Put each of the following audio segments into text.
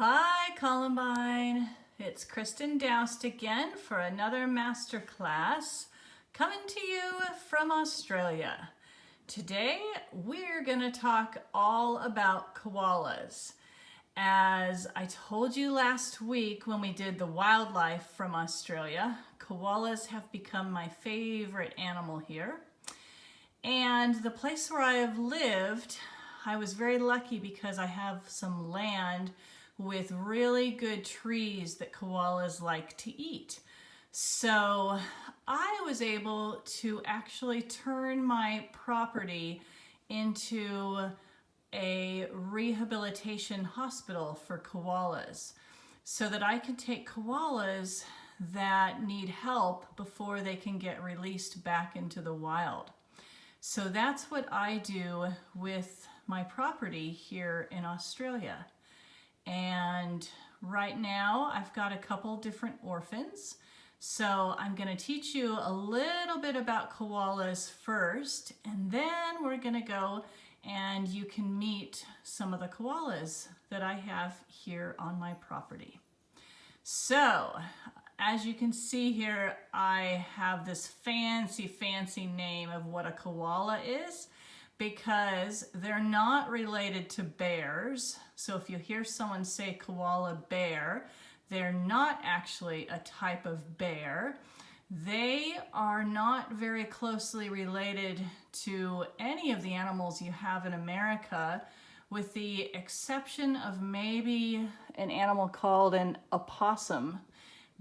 Hi Columbine, it's Kristen Doust again for another masterclass coming to you from Australia. Today we're going to talk all about koalas. As I told you last week when we did the wildlife from Australia, koalas have become my favorite animal here. And the place where I have lived, I was very lucky because I have some land with really good trees that koalas like to eat. So I was able to actually turn my property into a rehabilitation hospital for koalas so that I can take koalas that need help before they can get released back into the wild. So that's what I do with my property here in Australia. And right now I've got a couple different orphans. So I'm going to teach you a little bit about koalas first, and then we're going to go and you can meet some of the koalas that I have here on my property. So as you can see here, I have this fancy name of what a koala is, because they're not related to bears. So if you hear someone say koala bear, they're not actually a type of bear. They are not very closely related to any of the animals you have in America, with the exception of maybe an animal called an opossum,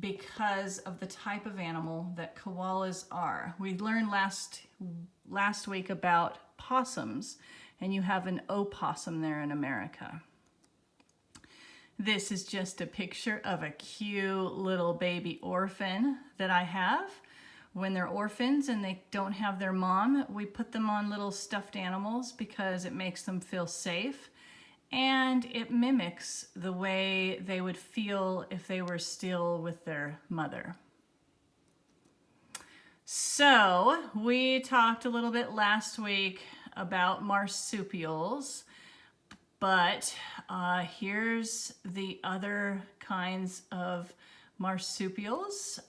because of the type of animal that koalas are. We learned last week about possums, and you have an opossum there in America. This is just a picture of a cute little baby orphan that I have. When they're orphans and they don't have their mom, we put them on little stuffed animals because it makes them feel safe, and it mimics the way they would feel if they were still with their mother. So we talked a little bit last week about marsupials, but here's the other kinds of marsupials.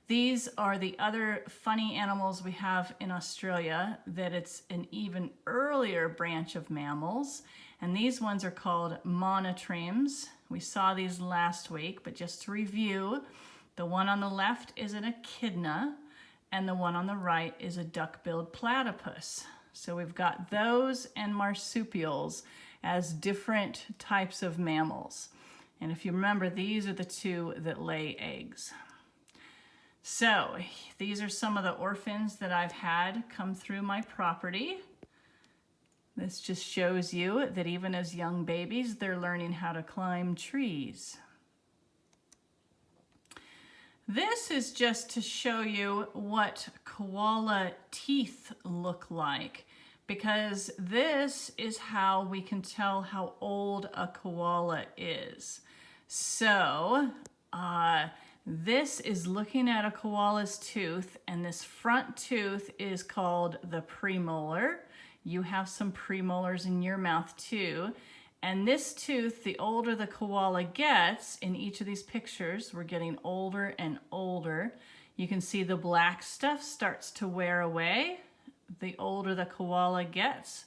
These are the other funny animals we have in Australia, that it's an even earlier branch of mammals, and these ones are called monotremes. We saw these last week, but just to review, the one on the left is an echidna, and the one on the right is a duck-billed platypus. So we've got those and marsupials as different types of mammals. And if you remember, these are the two that lay eggs. So these are some of the orphans that I've had come through my property. This just shows you that even as young babies, they're learning how to climb trees. This is just to show you what koala teeth look like, because this is how we can tell how old a koala is. So this is looking at a koala's tooth, and this front tooth is called the premolar. You have some premolars in your mouth too. And this tooth, the older the koala gets, in each of these pictures, we're getting older and older. You can see the black stuff starts to wear away the older the koala gets,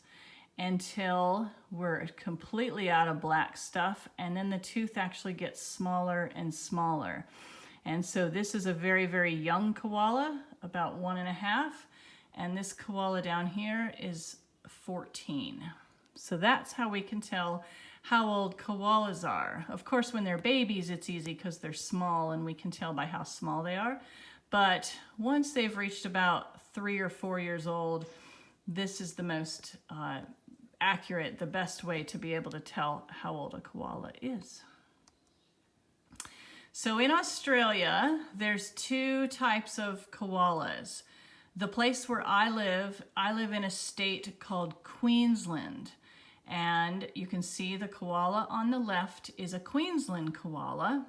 until we're completely out of black stuff, and then the tooth actually gets smaller and smaller. And so this is a very young koala, about 1.5, and this koala down here is 14. So that's how we can tell how old koalas are. Of course, when they're babies, it's easy because they're small and we can tell by how small they are. But once they've reached about 3 or 4 years old, this is the most accurate, the best way to be able to tell how old a koala is. So in Australia, there's 2 types of koalas. The place where I live in a state called Queensland. And you can see the koala on the left is a Queensland koala.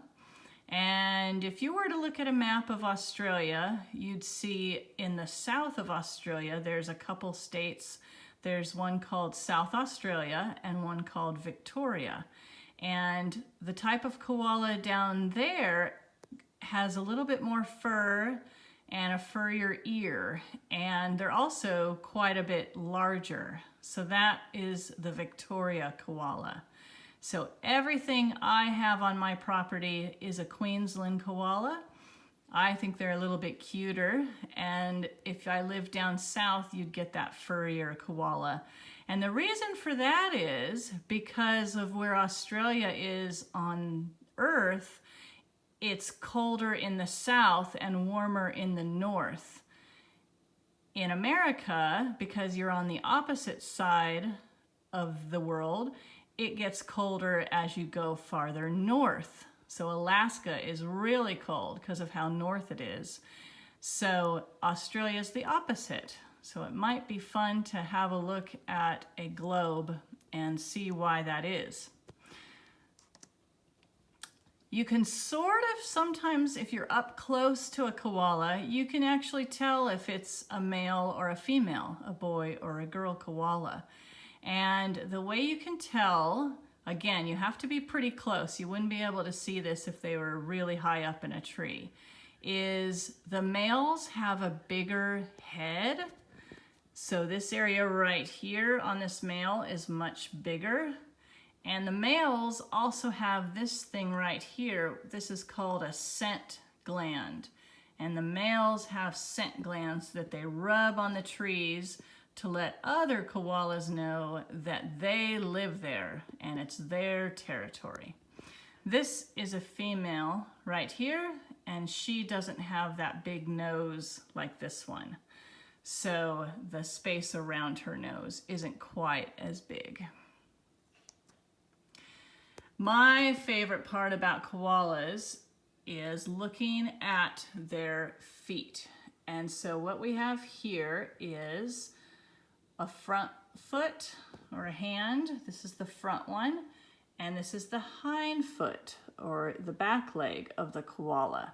And if you were to look at a map of Australia, you'd see in the south of Australia, there's a couple states. There's one called South Australia and one called Victoria. And the type of koala down there has a little bit more fur and a furrier ear, and they're also quite a bit larger. So that is the Victoria koala. So everything I have on my property is a Queensland koala. I think they're a little bit cuter, and if I lived down south, you'd get that furrier koala. And the reason for that is because of where Australia is on Earth. It's colder in the south and warmer in the north. In America, because you're on the opposite side of the world, it gets colder as you go farther north. So Alaska is really cold because of how north it is. So Australia is the opposite. So it might be fun to have a look at a globe and see why that is. You can sort of sometimes, if you're up close to a koala, you can actually tell if it's a male or a female, a boy or a girl koala. And the way you can tell, again, you have to be pretty close. You wouldn't be able to see this if they were really high up in a tree, is the males have a bigger head. So this area right here on this male is much bigger. And the males also have this thing right here. This is called a scent gland. And the males have scent glands that they rub on the trees to let other koalas know that they live there and it's their territory. This is a female right here, and she doesn't have that big nose like this one. So the space around her nose isn't quite as big. My favorite part about koalas is looking at their feet. And so what we have here is a front foot or a hand. This is the front one. And this is the hind foot or the back leg of the koala.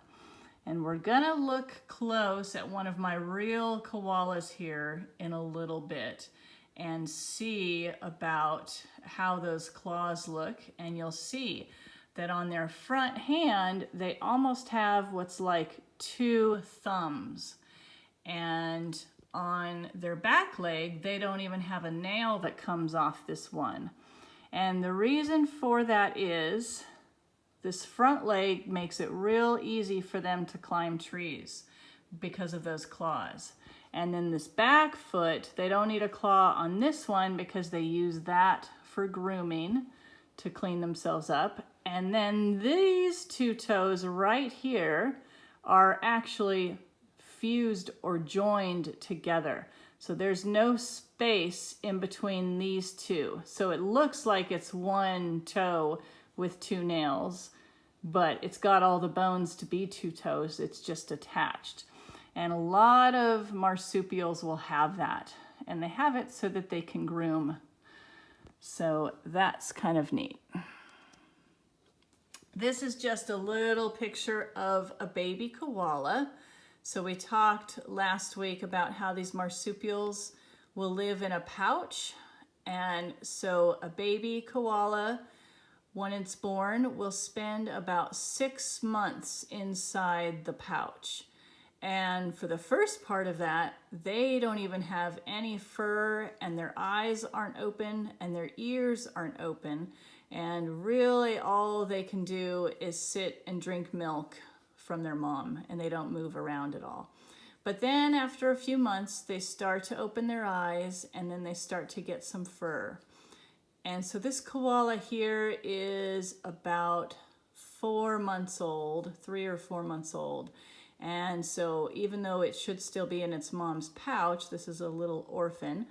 And we're gonna look close at one of my real koalas here in a little bit and see about how those claws look. And you'll see that on their front hand, they almost have what's like two thumbs. And on their back leg, they don't even have a nail that comes off this one. And the reason for that is this front leg makes it real easy for them to climb trees because of those claws. And then this back foot, they don't need a claw on this one because they use that for grooming to clean themselves up. And then these two toes right here are actually fused or joined together. So there's no space in between these two. So it looks like it's one toe with two nails, but it's got all the bones to be two toes. It's just attached. And a lot of marsupials will have that. And they have it so that they can groom. So that's kind of neat. This is just a little picture of a baby koala. So we talked last week about how these marsupials will live in a pouch. And so a baby koala, when it's born, will spend about 6 months inside the pouch. And for the first part of that, they don't even have any fur, and their eyes aren't open and their ears aren't open. And really all they can do is sit and drink milk from their mom, and they don't move around at all. But then after a few months, they start to open their eyes, and then they start to get some fur. And so this koala here is about 4 months old, 3 or 4 months old. And so even though it should still be in its mom's pouch, this is a little orphan,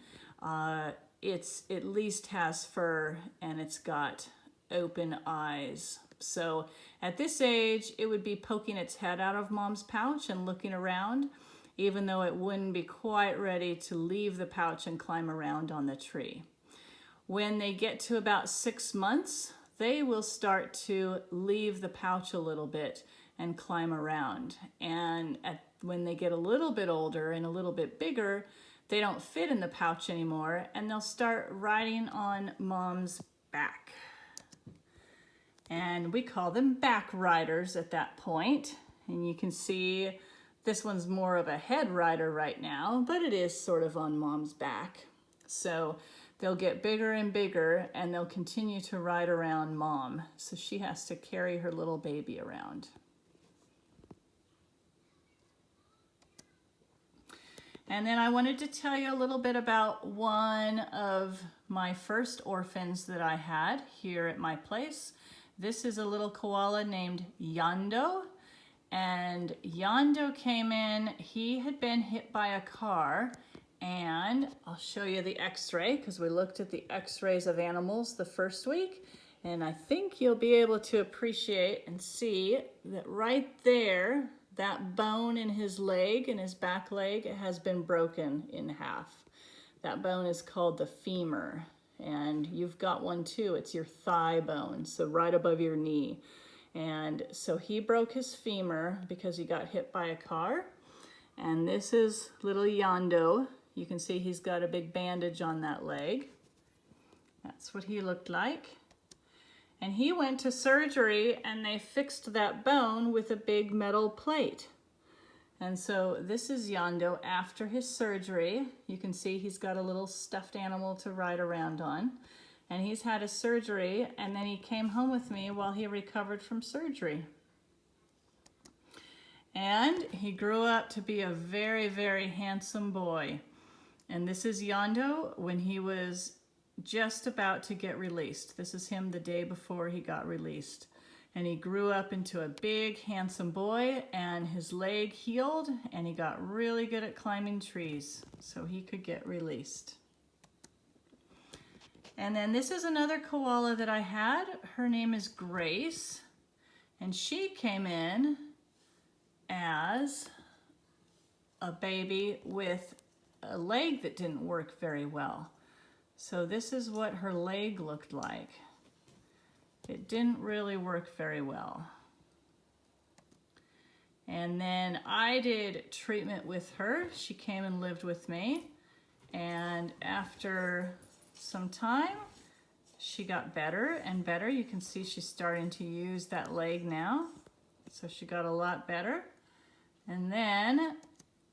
it's at least has fur and it's got open eyes. So at this age, it would be poking its head out of mom's pouch and looking around, even though it wouldn't be quite ready to leave the pouch and climb around on the tree. When they get to about 6 months, they will start to leave the pouch a little bit and climb around. And when they get a little bit older and a little bit bigger, they don't fit in the pouch anymore, and they'll start riding on mom's back. And we call them back riders at that point. And you can see this one's more of a head rider right now, but it is sort of on mom's back. So they'll get bigger and bigger and they'll continue to ride around mom. So she has to carry her little baby around. And then I wanted to tell you a little bit about one of my first orphans that I had here at my place. This is a little koala named Yando. And Yando came in, he had been hit by a car, and I'll show you the x-ray because we looked at the x-rays of animals the first week, and I think you'll be able to appreciate and see that right there, that bone in his leg, in his back leg, has been broken in half. That bone is called the femur, and you've got one too. It's your thigh bone, so right above your knee. And so he broke his femur because he got hit by a car. And this is little Yando. You can see he's got a big bandage on that leg. That's what he looked like. And he went to surgery and they fixed that bone with a big metal plate. And so this is Yando after his surgery. You can see he's got a little stuffed animal to ride around on. And he's had a surgery, and then he came home with me while he recovered from surgery. And he grew up to be a very, very handsome boy. And this is Yando when he was just about to get released. This is him the day before he got released. And he grew up into a big, handsome boy, and his leg healed, and he got really good at climbing trees, so he could get released. And then this is another koala that I had. Her name is Grace, and she came in as a baby with a leg that didn't work very well. So this is what her leg looked like. It didn't really work very well. And then I did treatment with her. She came and lived with me, and after some time, she got better and better. You can see she's starting to use that leg now. So she got a lot better. And then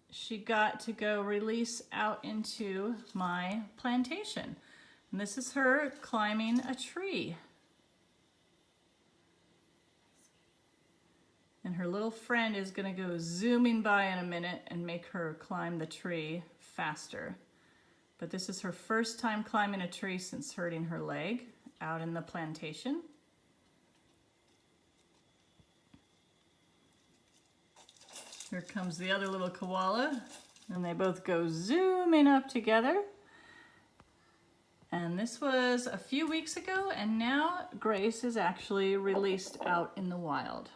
she got to go release out into my plantation. And this is her climbing a tree. And her little friend is going to go zooming by in a minute and make her climb the tree faster. But this is her first time climbing a tree since hurting her leg out in the plantation. Here comes the other little koala, and they both go zooming up together. And this was a few weeks ago, and now Grace is actually released out in the wild.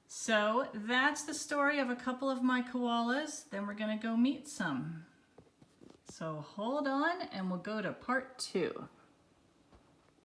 So that's the story of a couple of my koalas. Then we're going to go meet some. So hold on and we'll go to part 2.